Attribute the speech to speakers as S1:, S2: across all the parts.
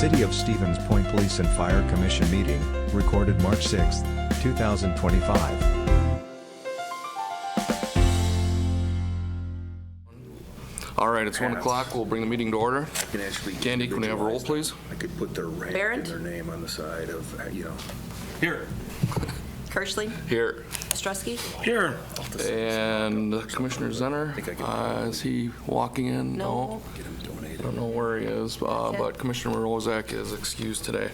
S1: City of Stevens Point Police and Fire Commission meeting, recorded March 6, 2025.
S2: All right, it's 1 o'clock. We'll bring the meeting to order.
S3: I can actually.
S2: Candy, can we have a roll, please?
S3: I could put their rank
S4: Barrett?
S3: and their name on the side of,
S2: Here.
S4: Kirschley?
S2: Here.
S4: Ostrowski?
S2: Here. And Commissioner Zenner, is he walking in?
S4: No.
S3: Get them
S2: I
S3: donated.
S2: don't know where he is, but Commissioner Rozak is excused today.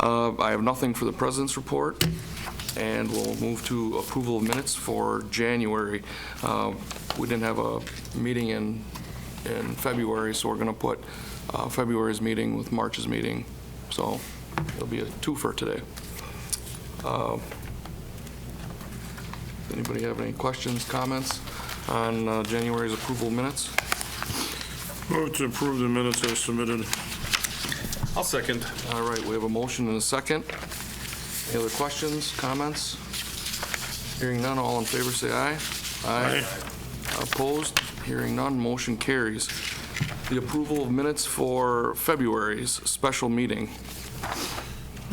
S2: I have nothing for the President's report, and we'll move to approval of minutes for January. We didn't have a meeting in February, so we're going to put February's meeting with March's meeting. So it'll be a twofer today. Anybody have any questions, comments on January's approval minutes?
S5: Move to approve the minutes as submitted.
S6: I'll second.
S2: All right, we have a motion and a second. Any other questions, comments? Hearing none, all in favor say aye.
S5: Aye.
S2: Opposed? Hearing none, motion carries. The approval of minutes for February's special meeting.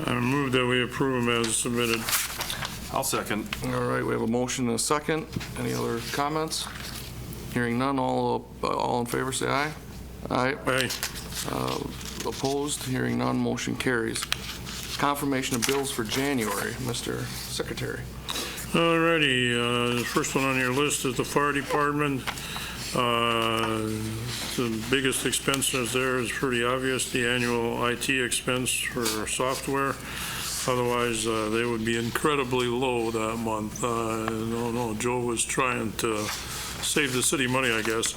S5: I move that we approve them as submitted.
S6: I'll second.
S2: All right, we have a motion and a second. Any other comments? Hearing none, all in favor say aye. Aye.
S5: Aye.
S2: Opposed? Hearing none, motion carries. Confirmation of bills for January, Mr. Secretary.
S5: Alrighty, the first one on your list is the fire department. The biggest expenses there is pretty obvious, the annual IT expense for software. Otherwise, they would be incredibly low that month. No, Joe was trying to save the city money, I guess.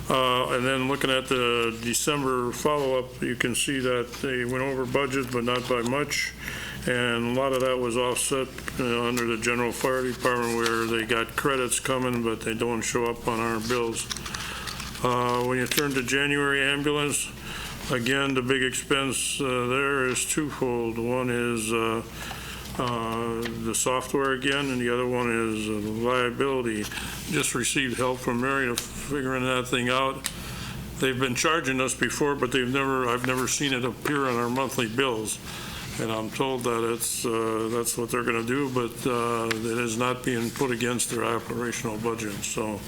S5: And then looking at the December follow-up, you can see that they went over budget, but not by much. And a lot of that was offset under the general fire department where they got credits coming, but they don't show up on our bills. When you turn to January ambulance, again, the big expense there is twofold. One is the software again, and the other one is liability. Just received help from Mary of figuring that thing out. They've been charging us before, but I've never seen it appear on our monthly bills. And I'm told that that's what they're going to do, but it is not being put against their operational budget. So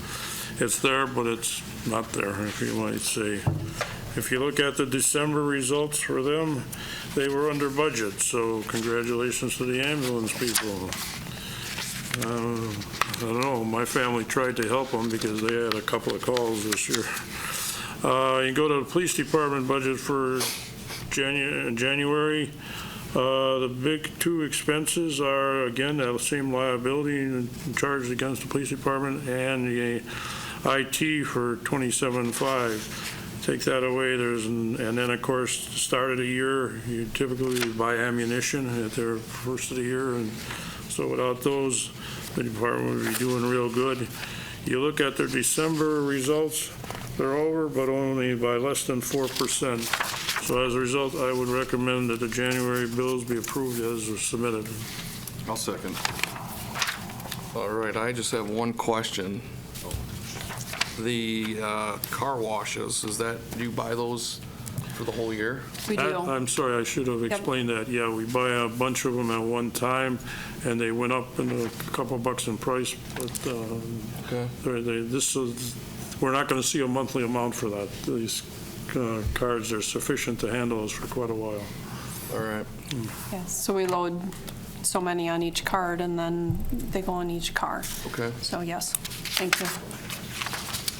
S5: it's there, but it's not there, if you might say. If you look at the December results for them, they were under budget. So congratulations to the ambulance people. I don't know, my family tried to help them because they had a couple of calls this year. You go to the police department budget for January. The big two expenses are, again, that same liability charged against the police department and the IT for $27,500. Take that away, and then of course, the start of the year, you typically buy ammunition at their first of the year, and so without those, the department would be doing real good. You look at their December results, they're over, but only by less than 4%. So as a result, I would recommend that the January bills be approved as submitted.
S6: I'll second.
S2: All right, I just have one question. The car washes, do you buy those for the whole year?
S4: We do.
S5: I'm sorry, I should have explained that. Yeah, we buy a bunch of them at one time, and they went up in a couple bucks in price, but
S2: Okay.
S5: we're not going to see a monthly amount for that. These cards are sufficient to handle us for quite a while.
S2: All right.
S7: Yes, so we load so many on each card, and then they go on each car.
S2: Okay.
S7: So yes, thank you.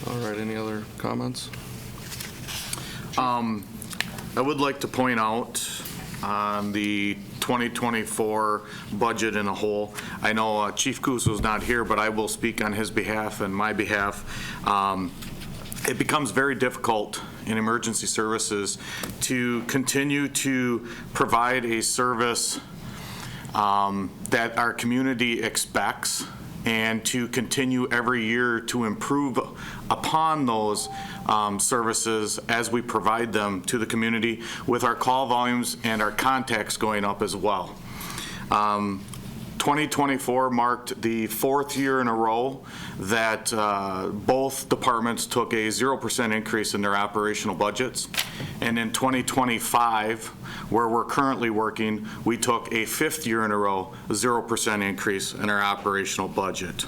S2: All right, any other comments?
S8: I would like to point out on the 2024 budget in a whole, I know Chief Coos was not here, but I will speak on his behalf and my behalf. It becomes very difficult in emergency services to continue to provide a service that our community expects, and to continue every year to improve upon those services as we provide them to the community, with our call volumes and our contacts going up as well. 2024 marked the 4th year in a row that both departments took a 0% increase in their operational budgets. And in 2025, where we're currently working, we took a 5th year in a row, 0% increase in our operational budget.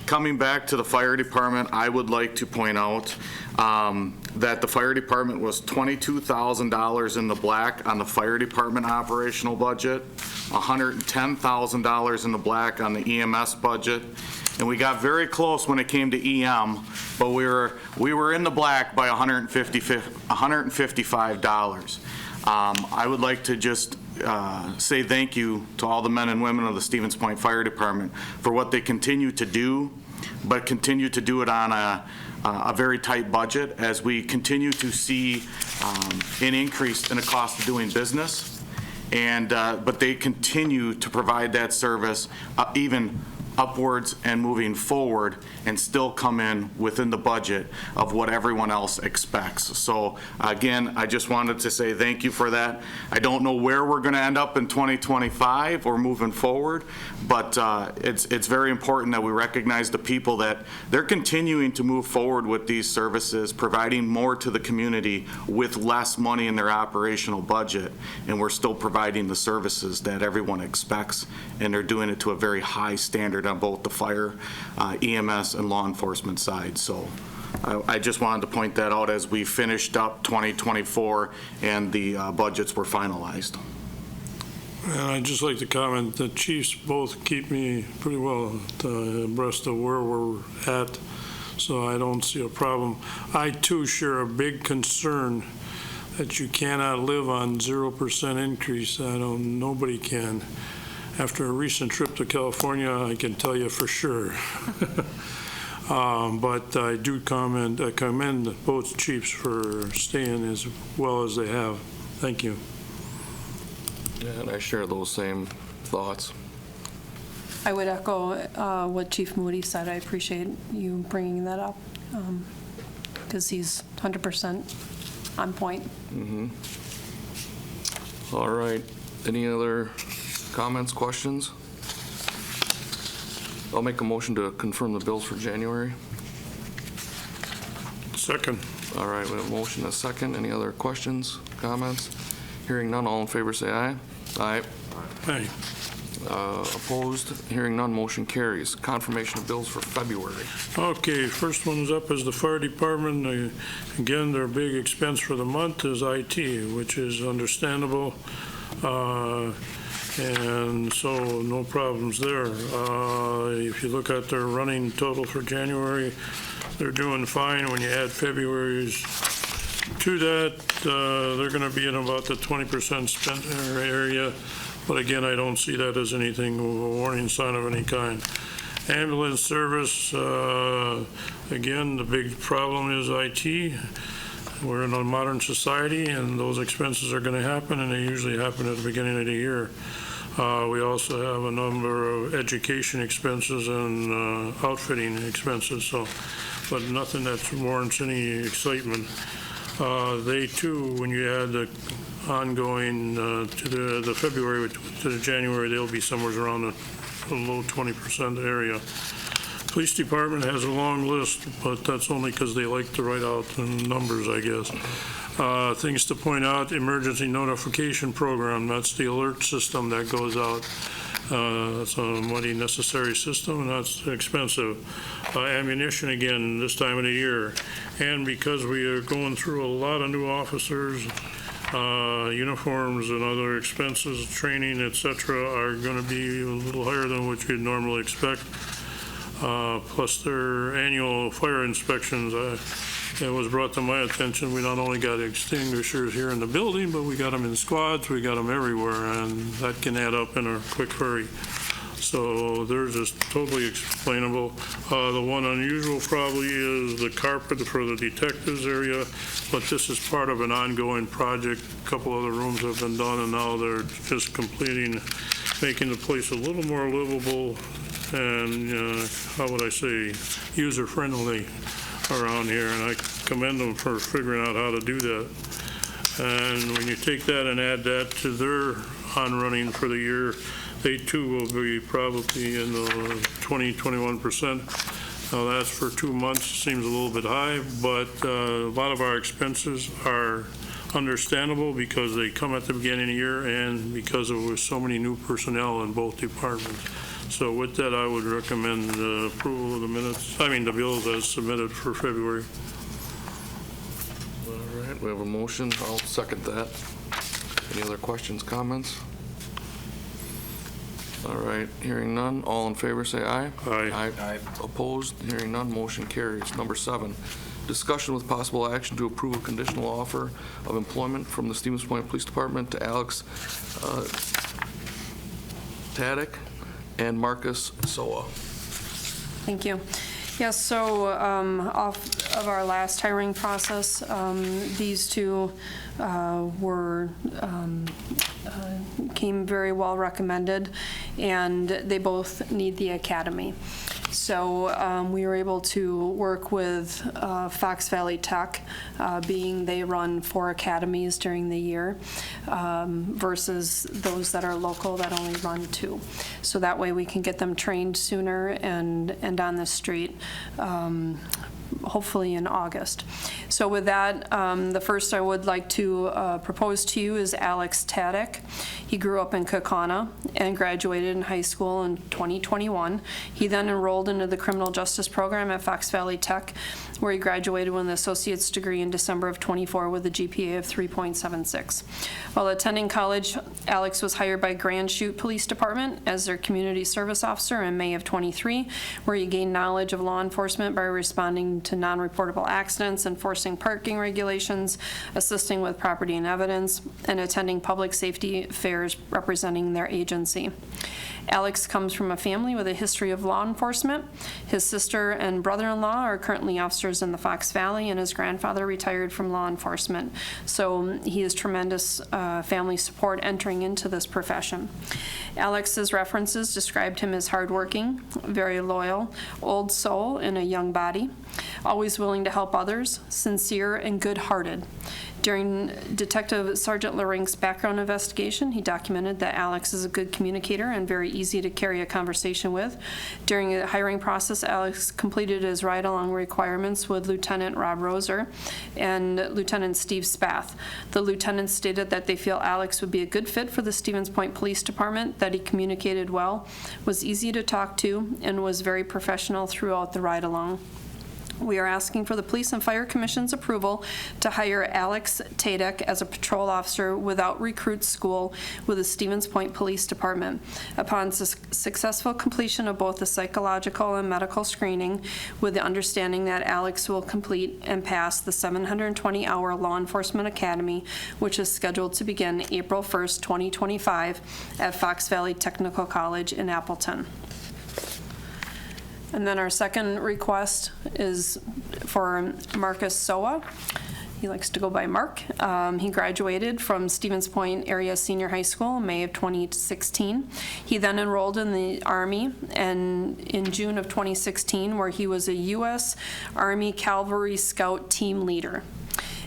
S8: Coming back to the fire department, I would like to point out that the fire department was $22,000 in the black on the fire department operational budget, $110,000 in the black on the EMS budget, and we got very close when it came to EM, but we were in the black by $155. I would like to just say thank you to all the men and women of the Stevens Point Fire Department for what they continue to do, but continue to do it on a very tight budget as we continue to see an increase in the cost of doing business. And but they continue to provide that service even upwards and moving forward, and still come in within the budget of what everyone else expects. So again, I just wanted to say thank you for that. I don't know where we're going to end up in 2025 or moving forward, but it's very important that we recognize the people that they're continuing to move forward with these services, providing more to the community with less money in their operational budget, and we're still providing the services that everyone expects, and they're doing it to a very high standard on both the fire, EMS, and law enforcement side. So I just wanted to point that out as we finished up 2024 and the budgets were finalized.
S5: And I'd just like to comment, the chiefs both keep me pretty well abreast of where we're at, so I don't see a problem. I too share a big concern that you cannot live on 0% increase. Nobody can. After a recent trip to California, I can tell you for sure. But I do commend both chiefs for staying as well as they have. Thank you.
S2: Yeah, and I share those same thoughts.
S7: I would echo what Chief Moody said. I appreciate you bringing that up because he's 100% on point.
S2: Mm-hmm. All right. Any other comments, questions? I'll make a motion to confirm the bills for January.
S5: Second.
S2: All right, we have a motion and a second. Any other questions, comments? Hearing none, all in favor say aye. Aye.
S5: Aye.
S2: Opposed? Hearing none, motion carries. Confirmation of bills for February.
S5: Okay, first one's up is the fire department. Again, their big expense for the month is IT, which is understandable. And so no problems there. If you look at their running total for January, they're doing fine. When you add February's to that, they're going to be in about the 20% spent area. But again, I don't see that as anything, a warning sign of any kind. Ambulance service, again, the big problem is IT. We're in a modern society, and those expenses are going to happen, and they usually happen at the beginning of the year. We also have a number of education expenses and outfitting expenses, but nothing that warrants any excitement. They too, when you add the ongoing to the February to the January, they'll be somewhere around the low 20% area. Police department has a long list, but that's only because they like to write out the numbers, I guess. Things to point out: emergency notification program. That's the alert system that goes out. That's a mighty necessary system, and that's expensive. Ammunition again this time of the year, and because we are going through a lot of new officers, uniforms and other expenses, training, etc., are going to be a little higher than what you'd normally expect. Plus their annual fire inspections. It was brought to my attention, we not only got extinguishers here in the building, but we got them in squads, we got them everywhere, and that can add up in a quick hurry. So they're just totally explainable. The one unusual probably is the carpet for the detectives area, but this is part of an ongoing project. A couple other rooms have been done, and now they're just completing, making the place a little more livable and, how would I say, user-friendly around here, and I commend them for figuring out how to do that. And when you take that and add that to their on-running for the year, they too will be probably in the 20-21%. Now, that's for 2 months, seems a little bit high, but a lot of our expenses are understandable because they come at the beginning of the year and because there was so many new personnel in both departments. So with that, I would recommend approval of the bills as submitted for February.
S2: All right, we have a motion. I'll second that. Any other questions, comments? All right, hearing none. All in favor, say aye.
S5: Aye.
S2: Aye. Opposed? Hearing none, motion carries. Number 7, discussion with possible action to approve a conditional offer of employment from the Stevens Point Police Department to Alex Tadych and Marcus Sowa.
S7: Thank you. Yes, so off of our last hiring process, these two came very well recommended, and they both need the academy. So we were able to work with Fox Valley Tech, being they run 4 academies during the year versus those that are local that only run 2. So that way we can get them trained sooner and on the street, hopefully in August. So with that, the first I would like to propose to you is Alex Tadych. He grew up in Kaukauna and graduated in high school in 2021. He then enrolled into the criminal justice program at Fox Valley Tech, where he graduated with an associate's degree in December of 24 with a GPA of 3.76. While attending college, Alex was hired by Grand Chute Police Department as their community service officer in May of 23, where he gained knowledge of law enforcement by responding to non-reportable accidents, enforcing parking regulations, assisting with property and evidence, and attending public safety fairs representing their agency. Alex comes from a family with a history of law enforcement. His sister and brother-in-law are currently officers in the Fox Valley, and his grandfather retired from law enforcement. So he has tremendous family support entering into this profession. Alex's references described him as hardworking, very loyal, old soul in a young body, always willing to help others, sincere and good-hearted. During Detective Sergeant Lorink's background investigation, he documented that Alex is a good communicator and very easy to carry a conversation with. During the hiring process, Alex completed his ride-along requirements with Lieutenant Rob Roser and Lieutenant Steve Spath. The lieutenants stated that they feel Alex would be a good fit for the Stevens Point Police Department, that he communicated well, was easy to talk to, and was very professional throughout the ride-along. We are asking for the Police and Fire Commission's approval to hire Alex Tadych as a patrol officer without recruit school with the Stevens Point Police Department. Upon successful completion of both the psychological and medical screening, with the understanding that Alex will complete and pass the 720-hour Law Enforcement Academy, which is scheduled to begin April 1st, 2025 at Fox Valley Technical College in Appleton. And then our second request is for Marcus Sowa. He likes to go by Mark. He graduated from Stevens Point Area Senior High School in May of 2016. He then enrolled in the Army and in June of 2016, where he was a U.S. Army Cavalry Scout team leader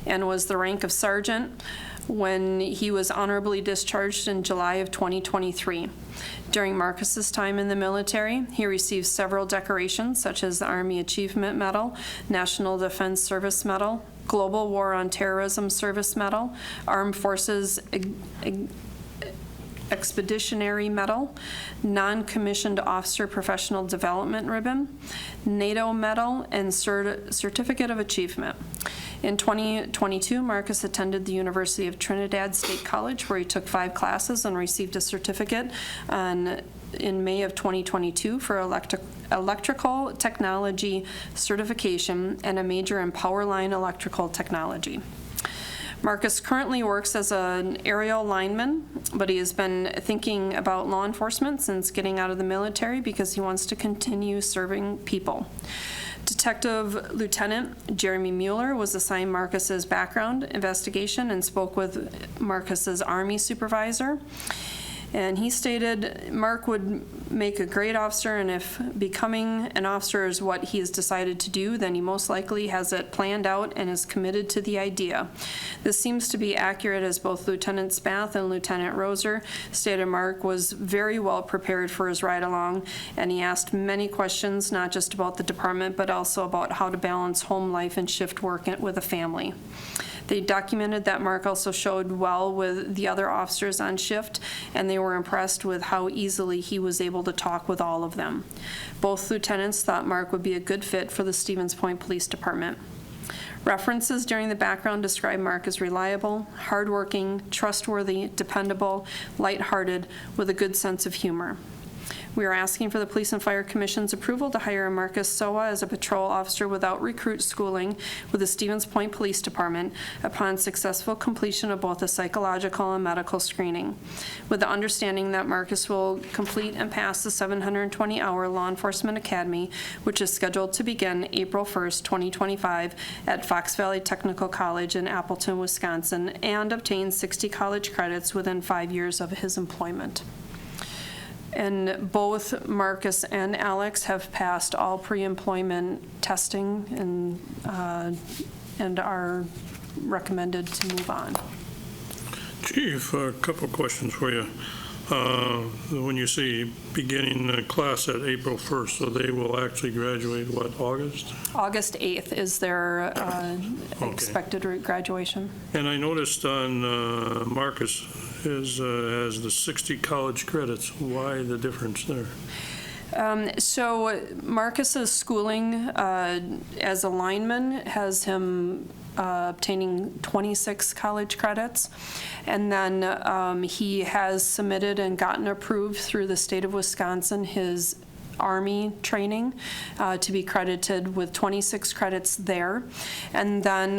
S7: and was the rank of sergeant when he was honorably discharged in July of 2023. During Marcus's time in the military, he received several decorations, such as the Army Achievement Medal, National Defense Service Medal, Global War on Terrorism Service Medal, Armed Forces Expeditionary Medal, Non-Commissioned Officer Professional Development Ribbon, NATO Medal, and Certificate of Achievement. In 2022, Marcus attended the University of Trinidad State College, where he took 5 classes and received a certificate in May of 2022 for electrical technology certification and a major in power line electrical technology. Marcus currently works as an aerial lineman, but he has been thinking about law enforcement since getting out of the military because he wants to continue serving people. Detective Lieutenant Jeremy Mueller was assigned Marcus's background investigation and spoke with Marcus's Army supervisor. And he stated Mark would make a great officer, and if becoming an officer is what he has decided to do, then he most likely has it planned out and is committed to the idea. This seems to be accurate, as both Lieutenant Spath and Lieutenant Roser stated Mark was very well prepared for his ride along, and he asked many questions, not just about the department, but also about how to balance home life and shift work with a family. They documented that Mark also showed well with the other officers on shift, and they were impressed with how easily he was able to talk with all of them. Both lieutenants thought Mark would be a good fit for the Stevens Point Police Department. References during the background describe Mark as reliable, hardworking, trustworthy, dependable, lighthearted, with a good sense of humor. We are asking for the Police and Fire Commission's approval to hire Marcus Sowa as a patrol officer without recruit schooling with the Stevens Point Police Department upon successful completion of both a psychological and medical screening, with the understanding that Marcus will complete and pass the 720-hour Law Enforcement Academy, which is scheduled to begin April 1st, 2025 at Fox Valley Technical College in Appleton, Wisconsin, and obtain 60 college credits within 5 years of his employment. And both Marcus and Alex have passed all pre-employment testing and are recommended to move on.
S5: Chief, a couple of questions for you. When you say beginning the class at April 1st, so they will actually graduate, what, August?
S7: August 8th is their expected graduation.
S5: And I noticed on Marcus has the 60 college credits. Why the difference there?
S7: So Marcus's schooling as a lineman has him obtaining 26 college credits. And then he has submitted and gotten approved through the state of Wisconsin his Army training to be credited with 26 credits there. And then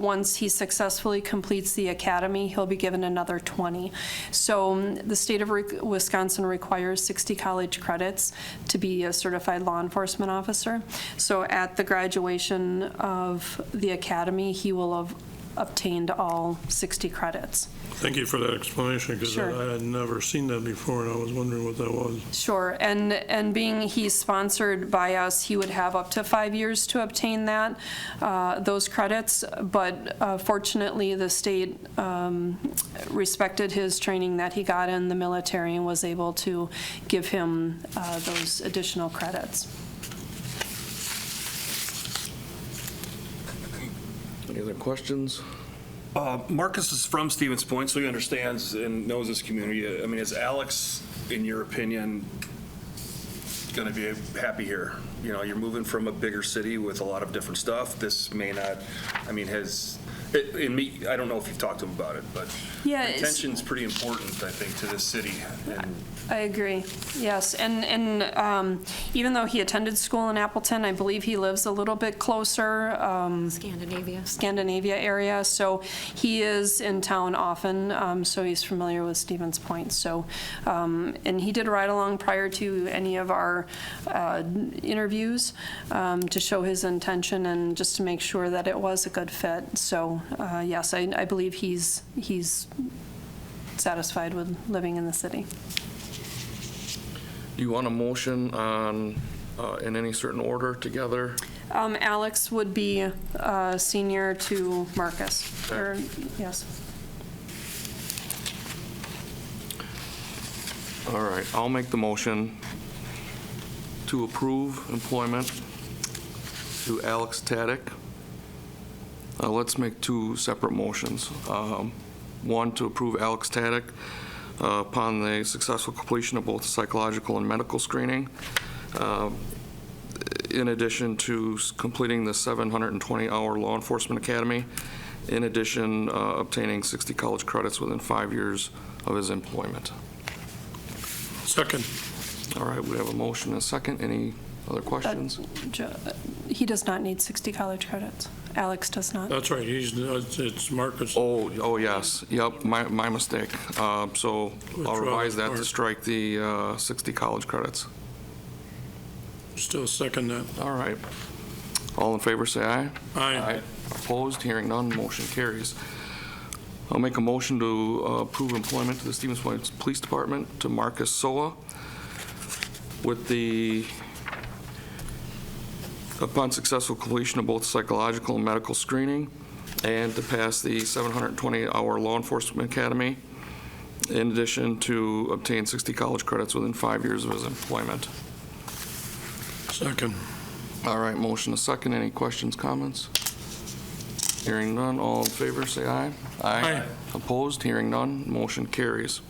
S7: once he successfully completes the academy, he'll be given another 20. So the state of Wisconsin requires 60 college credits to be a certified law enforcement officer. So at the graduation of the academy, he will have obtained all 60 credits.
S5: Thank you for that explanation, because
S7: Sure.
S5: I had never seen that before, and I was wondering what that was.
S7: Sure, and being he's sponsored by us, he would have up to 5 years to obtain that, those credits, but fortunately, the state respected his training that he got in the military and was able to give him those additional credits.
S2: Any other questions?
S6: Marcus is from Stevens Point, so he understands and knows this community. I mean, is Alex, in your opinion, going to be happy here? You know, you're moving from a bigger city with a lot of different stuff. This may not, I mean, I don't know if you've talked to him about it, but
S7: Yeah,
S6: retention's pretty important, I think, to this city. And
S7: I agree, yes, and even though he attended school in Appleton, I believe he lives a little bit closer, Scandinavia area, so he is in town often, so he's familiar with Stevens Point, so, and he did ride along prior to any of our interviews to show his intention and just to make sure that it was a good fit, so yes, I believe he's satisfied with living in the city.
S2: Do you want a motion on, in any certain order together?
S7: Alex would be senior to Marcus, or, yes.
S2: All right, I'll make the motion to approve employment to Alex Tadych. Let's make two separate motions. One, to approve Alex Tadych upon the successful completion of both the psychological and medical screening, in addition to completing the 720-hour Law Enforcement Academy, in addition obtaining 60 college credits within 5 years of his employment.
S5: Second.
S2: All right, we have a motion and a second. Any other questions?
S7: He does not need 60 college credits. Alex does not.
S5: That's right, it's Marcus.
S2: Oh, yes, yep, my mistake. So I'll revise that to strike the 60 college credits.
S5: Still second that.
S2: All right. All in favor, say aye.
S5: Aye.
S2: Opposed, hearing none, motion carries. I'll make a motion to approve employment to the Stevens Point Police Department to Marcus Sowa with the, upon successful completion of both psychological and medical screening, and to pass the 720-hour law enforcement academy, in addition to obtain 60 college credits within 5 years of his employment.
S5: Second.
S2: All right, motion a second. Any questions, comments? Hearing none, all in favor, say aye.
S5: Aye.
S2: Opposed? Hearing none, motion carries.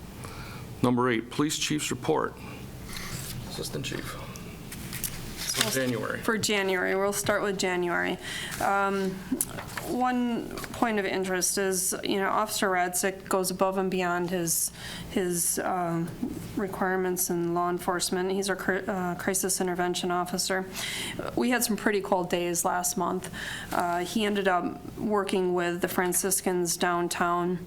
S2: Number 8, Police Chief's Report. Assistant Chief. For January.
S7: For January, we'll start with January. One point of interest is, Officer Radzik goes above and beyond his requirements in law enforcement. He's our crisis intervention officer. We had some pretty cold days last month. He ended up working with the Franciscans downtown,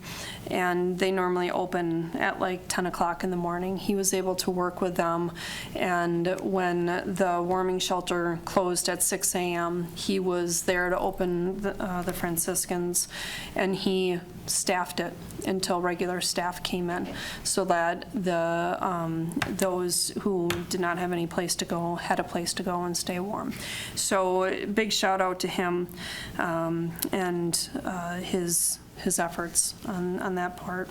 S7: and they normally open at like 10 o'clock in the morning. He was able to work with them, and when the warming shelter closed at 6 a.m., he was there to open the Franciscans, and he staffed it until regular staff came in, so that those who did not have any place to go had a place to go and stay warm. So big shout out to him and his efforts on that part.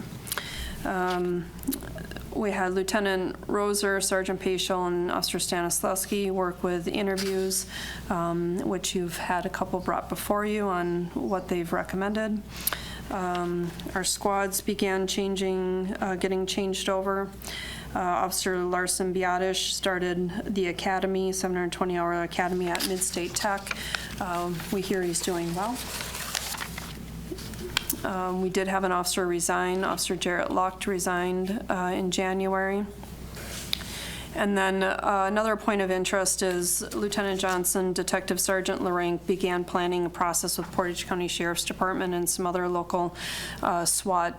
S7: We had Lieutenant Roser, Sergeant Paschal, and Officer Stanislawski work with interviews, which you've had a couple brought before you on what they've recommended. Our squads began getting changed over. Officer Larson Biadish started the academy, 720-hour academy at Mid-State Tech. We hear he's doing well. We did have an officer resign. Officer Jarrett Lucht resigned in January. And then another point of interest is Lieutenant Johnson, Detective Sergeant LaRank began planning a process with Portage County Sheriff's Department and some other local SWAT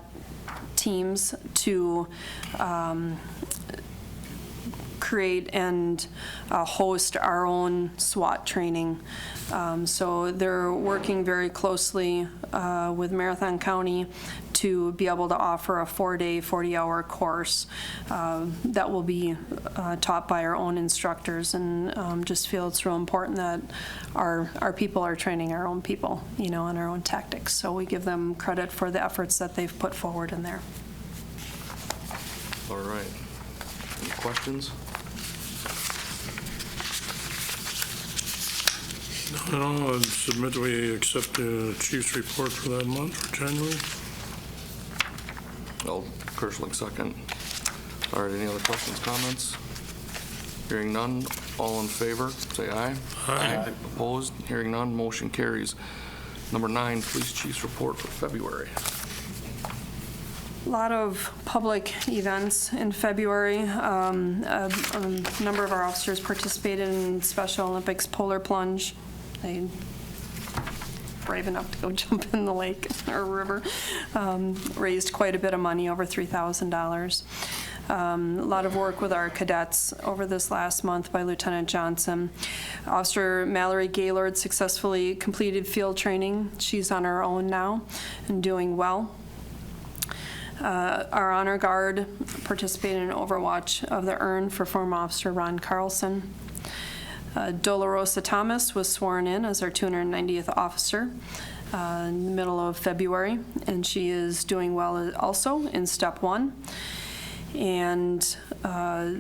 S7: teams to create and host our own SWAT training. So they're working very closely with Marathon County to be able to offer a 4-day, 40-hour course that will be taught by our own instructors, and just feel it's real important that our people are training our own people, on our own tactics. So we give them credit for the efforts that they've put forward in there.
S2: All right. Any questions?
S5: No, I'd submit we accept the chief's report for that month, for January.
S2: Kershling, second. All right, any other questions, comments? Hearing none, all in favor, say aye.
S5: Aye.
S2: Opposed? Hearing none, motion carries. Number 9, Police Chief's Report for February.
S7: A lot of public events in February. A number of our officers participated in Special Olympics polar plunge. They brave enough to go jump in the lake or river. Raised quite a bit of money, over $3,000. A lot of work with our cadets over this last month by Lieutenant Johnson. Officer Mallory Gaylord successfully completed field training. She's on her own now and doing well. Our honor guard participated in Overwatch of the Urn for former officer Ron Carlson. Dolorosa Thomas was sworn in as our 290th officer in the middle of February, and she is doing well also in Step 1. And a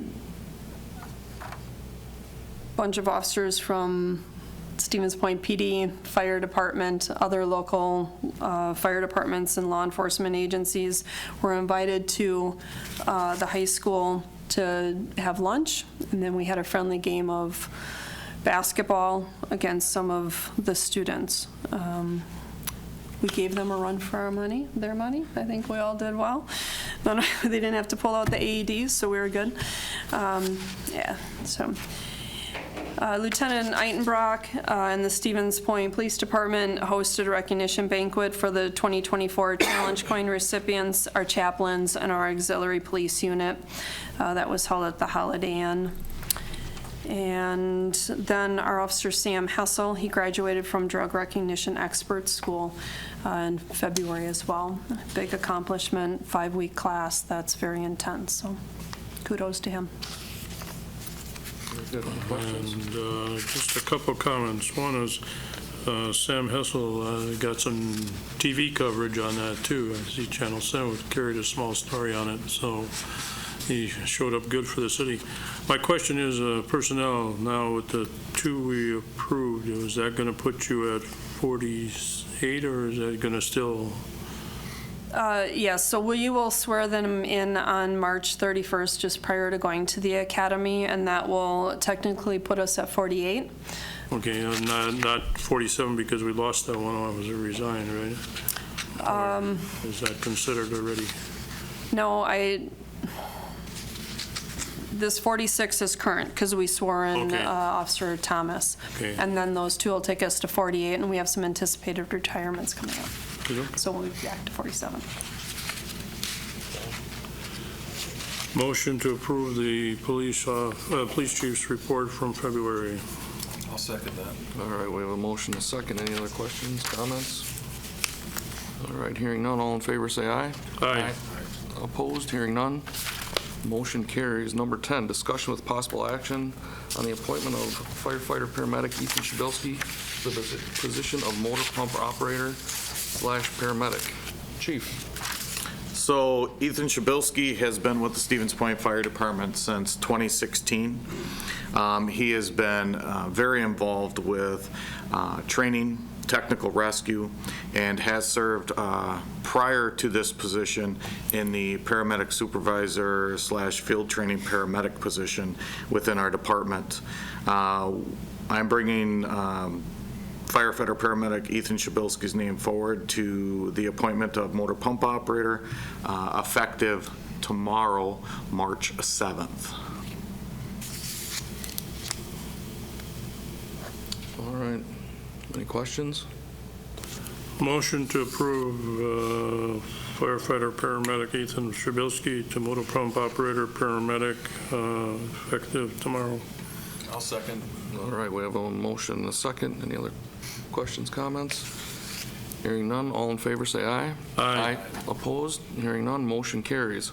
S7: bunch of officers from Stevens Point PD, Fire Department, other local fire departments and law enforcement agencies were invited to the high school to have lunch, and then we had a friendly game of basketball against some of the students. We gave them a run for our money, their money. I think we all did well. They didn't have to pull out the AEDs, so we were good. Lieutenant Eitenbrock and the Stevens Point Police Department hosted a recognition banquet for the 2024 Challenge Coin recipients, our chaplains, and our auxiliary police unit. That was held at the Holiday Inn. And then our officer Sam Hessel, he graduated from Drug Recognition Expert School in February as well. Big accomplishment, 5-week class, that's very intense, so kudos to him.
S2: Good. Any questions?
S5: And just a couple comments. One is Sam Hessel got some TV coverage on that too. I see Channel 7 carried a small story on it, so he showed up good for the city. My question is personnel now with the 2 we approved, is that going to put you at 48 or is that going to still?
S7: Yes, so we will swear them in on March 31st, just prior to going to the academy, and that will technically put us at 48.
S5: Okay, not 47 because we lost that one officer resigned, right? Is that considered already?
S7: No, this 46 is current because we swore in
S5: Okay.
S7: Officer Thomas.
S5: Okay.
S7: And then those 2 will take us to 48, and we have some anticipated retirements coming up.
S5: Okay.
S7: So we'll be back to 47.
S5: Motion to approve the police chief's report from February.
S6: I'll second that.
S2: All right, we have a motion, a second. Any other questions, comments? All right, hearing none, all in favor say aye.
S5: Aye.
S2: Opposed, hearing none. Motion carries. Number 10, discussion with possible action on the appointment of firefighter paramedic Ethan Przybylski to the position of motor pump operator / paramedic. Chief.
S8: So Ethan Przybylski has been with the Stevens Point Fire Department since 2016. He has been very involved with training, technical rescue, and has served prior to this position in the paramedic supervisor / field training paramedic position within our department. I'm bringing firefighter paramedic Ethan Przybylski's name forward to the appointment of motor pump operator effective tomorrow, March 7th.
S2: All right. Any questions?
S5: Motion to approve firefighter paramedic Ethan Przybylski to motor pump operator paramedic effective tomorrow.
S6: I'll second.
S2: All right, we have a motion and a second. Any other questions, comments? Hearing none, all in favor say aye.
S5: Aye.
S2: Opposed? Hearing none, motion carries.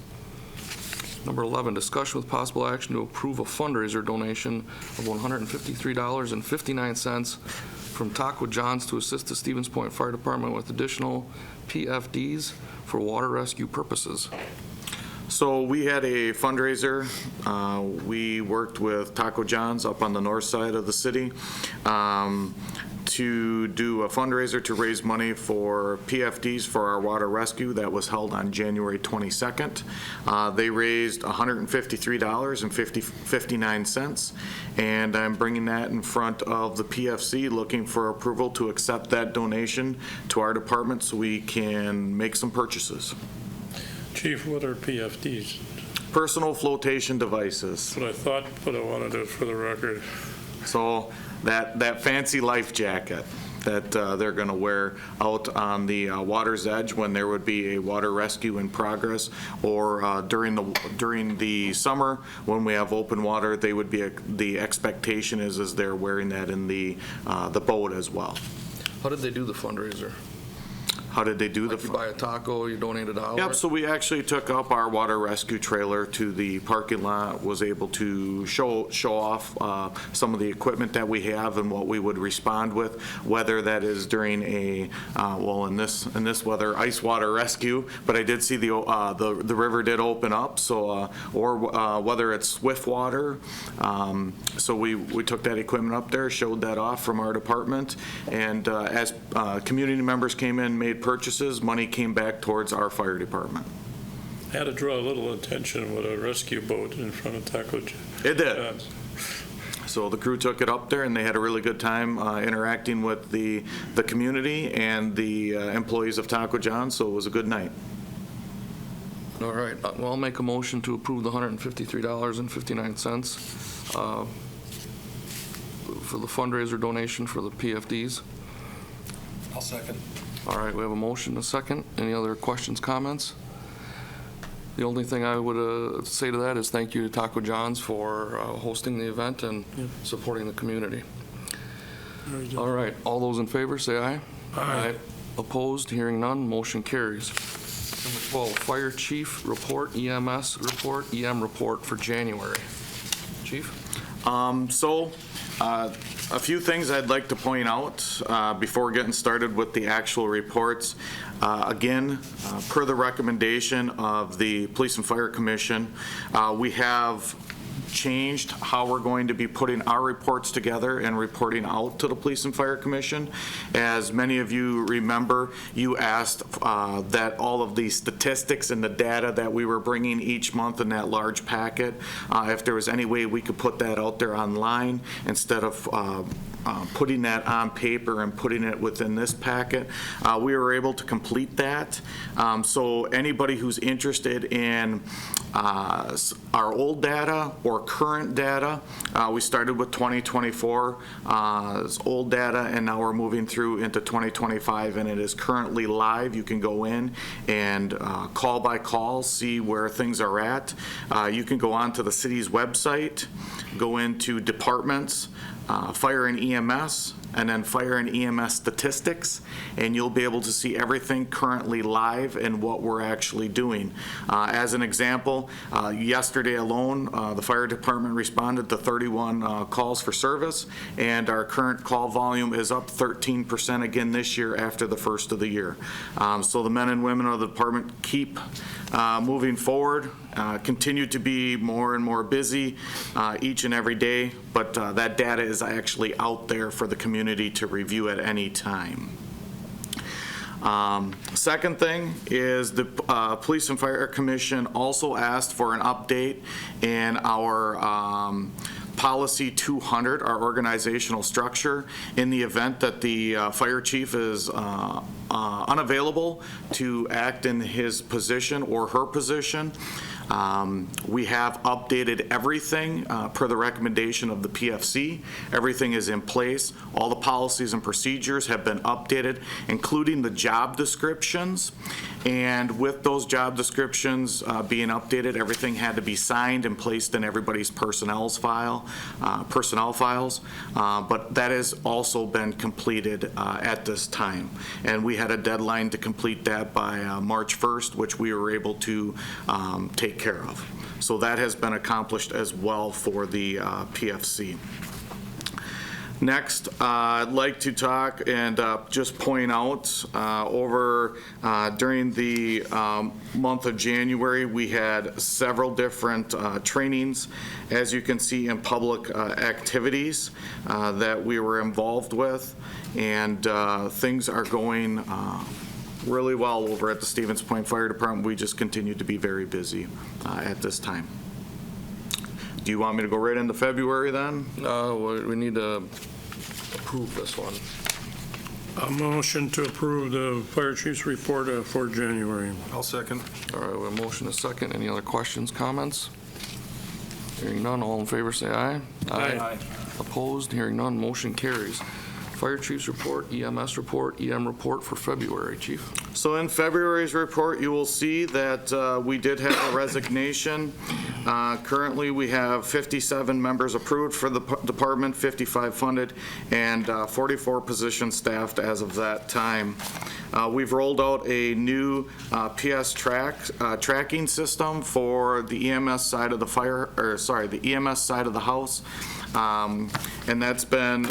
S2: Number 11, discussion with possible action to approve a fundraiser donation of $153.59 from Taco John's to assist the Stevens Point Fire Department with additional PFDs for water rescue purposes.
S8: So we had a fundraiser. We worked with Taco John's up on the north side of the city to do a fundraiser to raise money for PFDs for our water rescue. That was held on January 22nd. They raised $153.59, and I'm bringing that in front of the PFC, looking for approval to accept that donation to our department so we can make some purchases.
S5: Chief, what are PFDs?
S8: Personal flotation devices.
S5: That's what I thought, but I wanted it for the record.
S8: So that fancy life jacket that they're going to wear out on the water's edge when there would be a water rescue in progress, or during the summer when we have open water, they would be the expectation is they're wearing that in the boat as well.
S2: How did they do the fundraiser?
S8: How did they do
S2: Like you buy a taco, you donate $1?
S8: Yep, so we actually took up our water rescue trailer to the parking lot, was able to show off some of the equipment that we have and what we would respond with, whether that is during a, well, in this weather, ice water rescue, but I did see the river did open up, so, or whether it's swift water. So we took that equipment up there, showed that off from our department, and as community members came in, made purchases, money came back towards our fire department.
S5: Had to draw a little attention with a rescue boat in front of Taco John's.
S8: It did. So the crew took it up there, and they had a really good time interacting with the community and the employees of Taco John's, so it was a good night.
S2: All right, well, I'll make a motion to approve the $153.59 for the fundraiser donation for the PFDs.
S6: I'll second.
S2: All right, we have a motion, a second. Any other questions, comments? The only thing I would say to that is thank you to Taco John's for hosting the event and supporting the community.
S5: Very good.
S2: All right, all those in favor, say aye.
S5: Aye.
S2: Opposed, hearing none, motion carries. Number 12, Fire Chief Report, EMS Report, EM Report for January. Chief?
S8: A few things I'd like to point out before getting started with the actual reports. Again, per the recommendation of the Police and Fire Commission, we have changed how we're going to be putting our reports together and reporting out to the Police and Fire Commission. As many of you remember, you asked that all of the statistics and the data that we were bringing each month in that large packet, if there was any way we could put that out there online instead of putting that on paper and putting it within this packet. We were able to complete that. So anybody who's interested in our old data or current data, we started with 2024 as old data, and now we're moving through into 2025, and it is currently live. You can go in and call by call, see where things are at. You can go on to the city's website, go into departments, Fire and EMS, and then Fire and EMS statistics, and you'll be able to see everything currently live and what we're actually doing. As an example, yesterday alone, the fire department responded to 31 calls for service, and our current call volume is up 13% again this year after the first of the year. So the men and women of the department keep moving forward, continue to be more and more busy each and every day, but that data is actually out there for the community to review at any time. Second thing is the Police and Fire Commission also asked for an update in our Policy 200, our organizational structure, in the event that the fire chief is unavailable to act in his position or her position. We have updated everything per the recommendation of the PFC. Everything is in place. All the policies and procedures have been updated, including the job descriptions. And with those job descriptions being updated, everything had to be signed and placed in everybody's personnel files. But that has also been completed at this time. And we had a deadline to complete that by March 1st, which we were able to take care of. So that has been accomplished as well for the PFC. Next, I'd like to talk and just point out during the month of January, we had several different trainings, as you can see, in public activities that we were involved with, and things are going really well over at the Stevens Point Fire Department. We just continue to be very busy at this time. Do you want me to go right into February then?
S2: We need to approve this one.
S5: A motion to approve the fire chief's report for January.
S6: I'll second.
S2: All right, we have a motion, a second. Any other questions, comments? Hearing none, all in favor say aye.
S5: Aye.
S2: Opposed, hearing none, motion carries. Fire Chief's report, EMS report, EM report for February, Chief.
S8: So in February's report, you will see that we did have a resignation. Currently, we have 57 members approved for the department, 55 funded, and 44 positions staffed as of that time. We've rolled out a new PS tracking system for the EMS side of the EMS side of the house. And that's been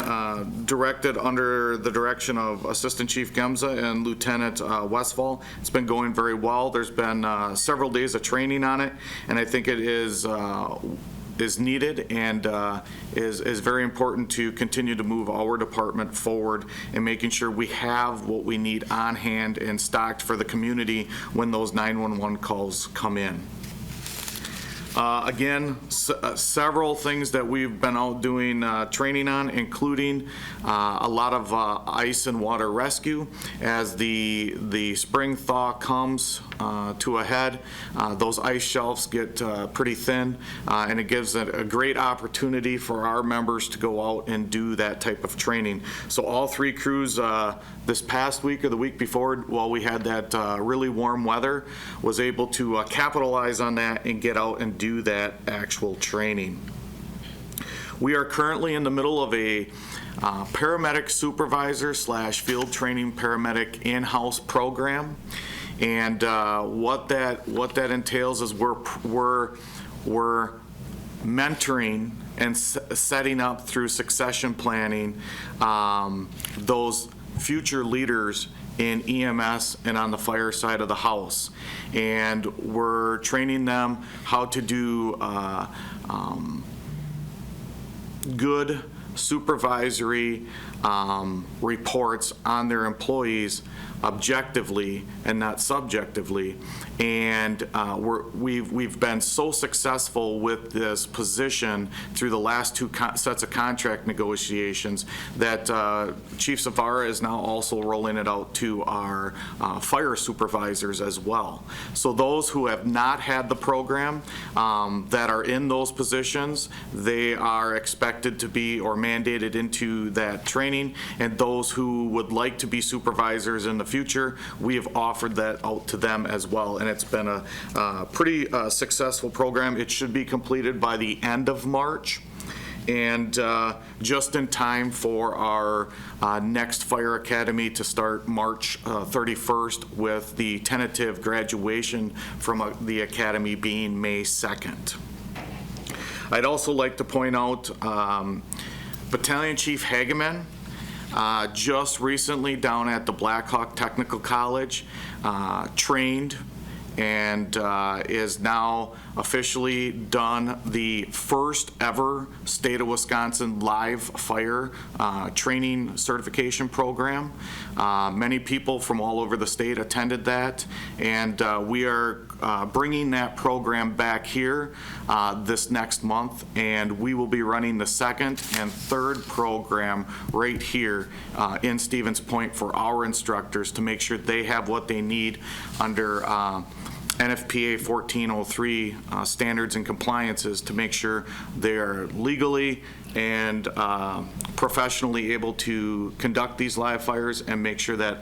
S8: directed under the direction of Assistant Chief Gemza and Lieutenant Westfall. It's been going very well. There's been several days of training on it, and I think it is needed and is very important to continue to move our department forward and making sure we have what we need on hand and stocked for the community when those 911 calls come in. Again, several things that we've been out doing training on, including a lot of ice and water rescue. As the spring thaw comes to a head, those ice shelves get pretty thin, and it gives a great opportunity for our members to go out and do that type of training. So all three crews this past week or the week before, while we had that really warm weather, was able to capitalize on that and get out and do that actual training. We are currently in the middle of a paramedic supervisor / field training paramedic in-house program, and what that entails is we're mentoring and setting up through succession planning those future leaders in EMS and on the fire side of the house. And we're training them how to do good supervisory reports on their employees objectively and not subjectively. And we've been so successful with this position through the last two sets of contract negotiations that Chief Savara is now also rolling it out to our fire supervisors as well. So those who have not had the program that are in those positions, they are expected to be or mandated into that training. And those who would like to be supervisors in the future, we have offered that out to them as well. And it's been a pretty successful program. It should be completed by the end of March, and just in time for our next fire academy to start March 31st, with the tentative graduation from the academy being May 2nd. I'd also like to point out Battalion Chief Hageman just recently down at the Blackhawk Technical College trained and is now officially done the first ever state of Wisconsin live fire training certification program. Many people from all over the state attended that, and we are bringing that program back here this next month, and we will be running the second and third program right here in Stevens Point for our instructors to make sure they have what they need under NFPA 1403 standards and compliances to make sure they are legally and professionally able to conduct these live fires and make sure that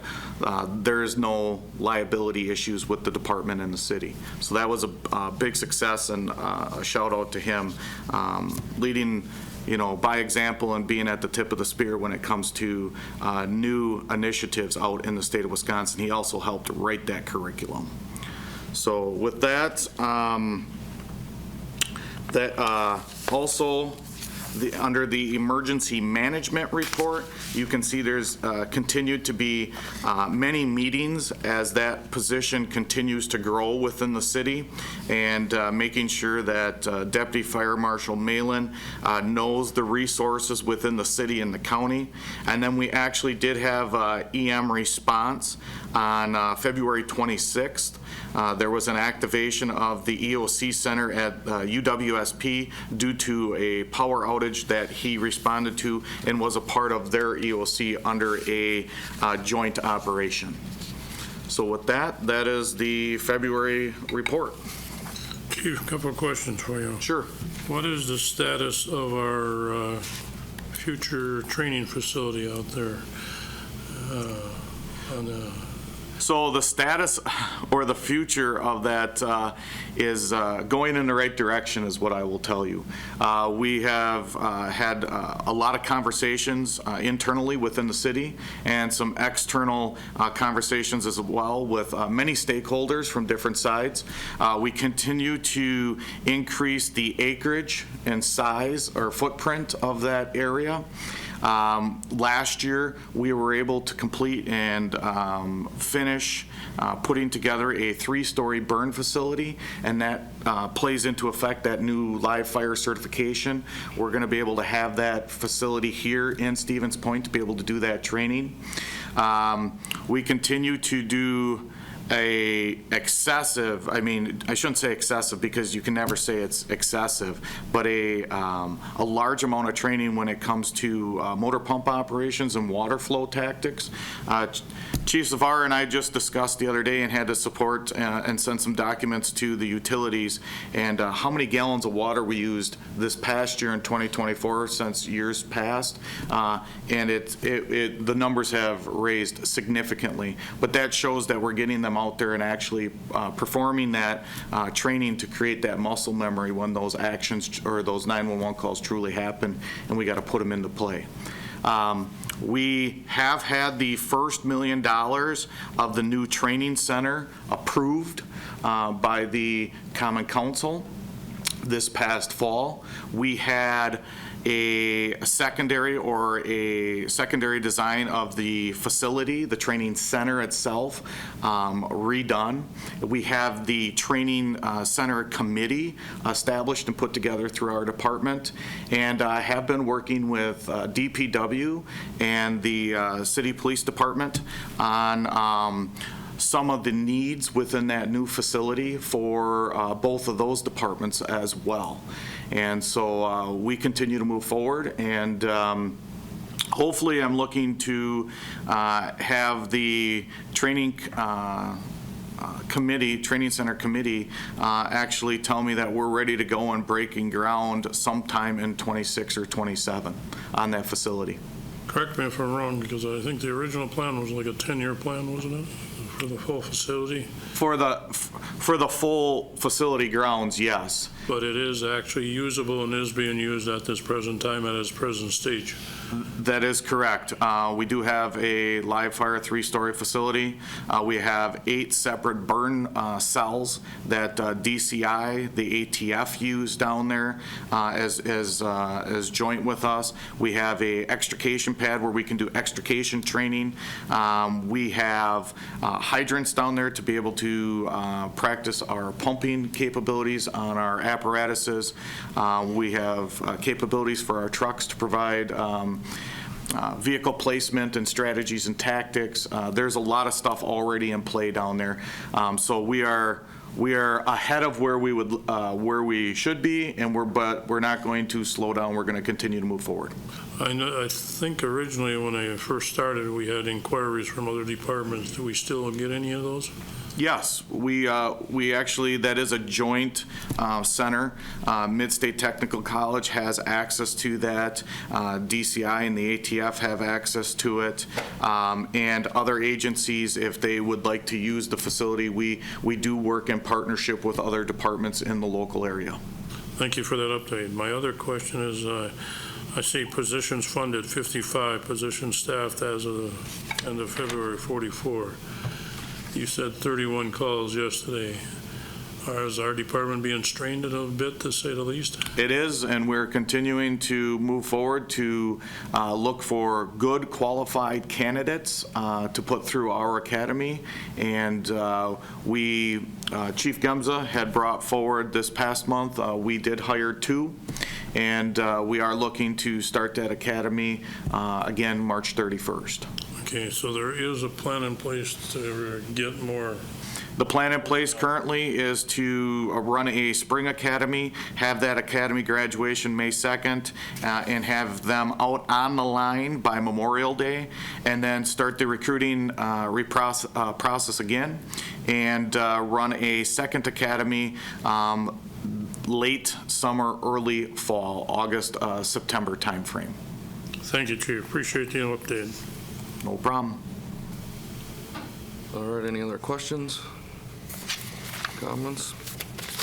S8: there is no liability issues with the department and the city. So that was a big success, and a shout out to him leading by example and being at the tip of the spear when it comes to new initiatives out in the state of Wisconsin. He also helped write that curriculum. So with that, also under the emergency management report, you can see there's continued to be many meetings as that position continues to grow within the city, and making sure that Deputy Fire Marshal Malin knows the resources within the city and the county. And then we actually did have EM response on February 26th. There was an activation of the EOC Center at UWSP due to a power outage that he responded to and was a part of their EOC under a joint operation. So with that, that is the February report.
S5: Chief, a couple of questions for you.
S8: Sure.
S5: What is the status of our future training facility out there on the
S8: So the status or the future of that is going in the right direction, is what I will tell you. We have had a lot of conversations internally within the city, and some external conversations as well with many stakeholders from different sides. We continue to increase the acreage and size or footprint of that area. Last year, we were able to complete and finish putting together a 3-story burn facility, and that plays into effect that new live fire certification. We're going to be able to have that facility here in Stevens Point to be able to do that training. We continue to do a excessive, I mean, I shouldn't say excessive because you can never say it's excessive, but a large amount of training when it comes to motor pump operations and water flow tactics. Chief Zavar and I just discussed the other day and had to support and send some documents to the utilities and how many gallons of water we used this past year in 2024 since years past, and the numbers have raised significantly. But that shows that we're getting them out there and actually performing that training to create that muscle memory when those actions or those 911 calls truly happen, and we got to put them into play. We have had the first $1 million of the new training center approved by the Common Council this past fall. We had a secondary design of the facility, the training center itself, redone. We have the training center committee established and put together through our department, and have been working with DPW and the city police department on some of the needs within that new facility for both of those departments as well. And so we continue to move forward, and hopefully I'm looking to have the training center committee actually tell me that we're ready to go and breaking ground sometime in 26 or 27 on that facility.
S5: Correct me if I'm wrong, because I think the original plan was like a 10-year plan, wasn't it, for the whole facility?
S8: For the full facility grounds, yes.
S5: But it is actually usable and is being used at this present time at its present stage.
S8: That is correct. We do have a live fire 3-story facility. We have 8 separate burn cells that DCI, the ATF, use down there as joint with us. We have a extrication pad where we can do extrication training. We have hydrants down there to be able to practice our pumping capabilities on our apparatuses. We have capabilities for our trucks to provide vehicle placement and strategies and tactics. There's a lot of stuff already in play down there. So we are ahead of where we should be, and but we're not going to slow down. We're going to continue to move forward.
S5: I think originally when I first started, we had inquiries from other departments. Do we still get any of those?
S8: Yes, we actually, that is a joint center. Mid-State Technical College has access to that. DCI and the ATF have access to it. And other agencies, if they would like to use the facility, we do work in partnership with other departments in the local area.
S5: Thank you for that update. My other question is, I see positions funded 55, positions staffed as of the end of February 44. You said 31 calls yesterday. Is our department being strained a bit, to say the least?
S8: It is, and we're continuing to move forward to look for good qualified candidates to put through our academy. And Chief Gemza had brought forward this past month, we did hire 2, and we are looking to start that academy again March 31st.
S5: Okay, so there is a plan in place to get more.
S8: The plan in place currently is to run a spring academy, have that academy graduation May 2nd, and have them out on the line by Memorial Day, and then start the recruiting process again, and run a second academy late summer, early fall, August, September timeframe.
S5: Thank you, Chief. Appreciate the update.
S8: No problem.
S2: All right, any other questions, comments?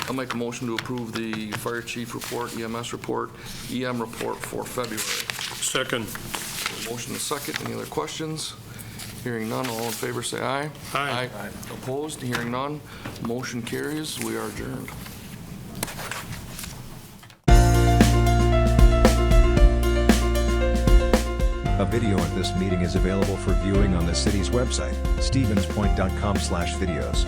S2: I'll make a motion to approve the fire chief report, EMS report, EM report for February.
S5: Second.
S2: Motion is second. Any other questions? Hearing none, all in favor say aye.
S5: Aye.
S2: Opposed? Hearing none. Motion carries. We are adjourned.
S1: A video of this meeting is available for viewing on the city's website, stevenspoint.com/videos.